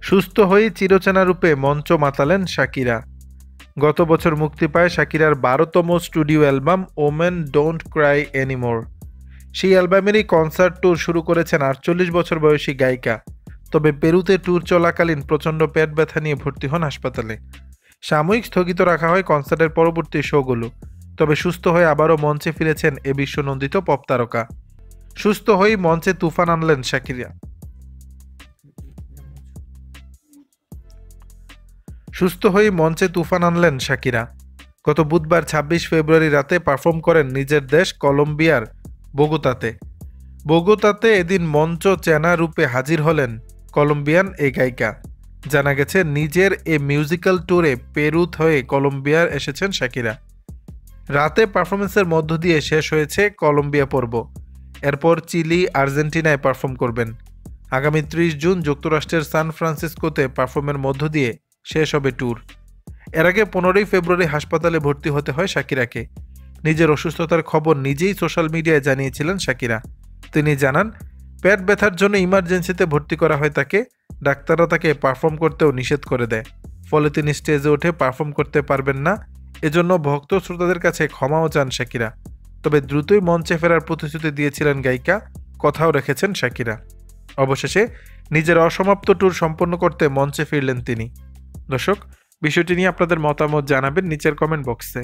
সুস্থ হয়ে চিরচেনা রূপে মঞ্চ মাতালেন শাকিরা। গত বছর মুক্তি পায় শাকিরার 12তম studio album Women Don't Cry Anymore. সেই অ্যালবামেরই কনসার্ট ট্যুর শুরু করেছেন 48 বছর বয়সী গায়িকা। তবে পেরুতে ট্যুর চলাকালীন প্রচণ্ড পেট ব্যথা নিয়ে ভর্তি হন হাসপাতালে। সাময়িক স্থগিত রাখা হয় কনসার্টের পরবর্তী শোগুলো। তবে সুস্থ হয়ে আবারও মঞ্চে ফিরেছেন এ বিশ্বনন্দিত পপ তারকা। সুস্থ হয়েই মঞ্চে তুফান আনলেন শাকিরা। গত বুধবার 26 ফেব্রুয়ারি রাতে পারফর্ম করেন নিজের দেশ কলম্বিয়ার বোগোতাতে। এদিন মঞ্চ চেনা রূপে হাজির হলেন কলম্বিয়ান এই গায়িকা। জানা গেছে নিজের এ মিউজিক্যাল ট্যুরে পেরু হয়ে কলম্বিয়ার এসেছেন শাকিরা। রাতে পারফরমেন্সের মধ্য দিয়ে শেষ হয়েছে কলম্বিয়া পর্ব। এরপর চিলি, আর্জেন্টিনায় পারফর্ম করবেন। আগামী 30 জুন যুক্তরাষ্ট্রের সান ফ্রান্সিসকোতে পারফর্মের মধ্য দিয়ে শেষ হবে ট্যুর। এর আগে 15 ফেব্রুয়ারি হাসপাতালে ভর্তি হতে হয় শাকিরাকে। নিজের অসুস্থতার খবর নিজেই সোশ্যাল মিডিয়ায় জানিয়েছিলেন শাকিরা। তিনি জানান, পেট ব্যথার জন্য ইমার্জেন্সিতে ভর্তি করা হয় তাকে। ডাক্তাররা তাকে পারফর্ম করতেও নিষেধ করে দেয়। ফলে তিনি স্টেজে উঠে পারফর্ম করতে পারবেন না। এজন্য ভক্ত শ্রোতাদের কাছে ক্ষমাও চান শাকিরা। তবে দ্রুতই মঞ্চে ফেরার প্রতিশ্রুতি দিয়েছিলেন গায়িকা, কথাও রেখেছেন শাকিরা। অবশেষে নিজের অসমাপ্ত ট্যুর সম্পন্ন করতে মঞ্চে ফিরলেন তিনি। দর্শক, বিষয়টি নিয়ে আপনাদের মতামত জানাবেন নিচের কমেন্ট বক্সে।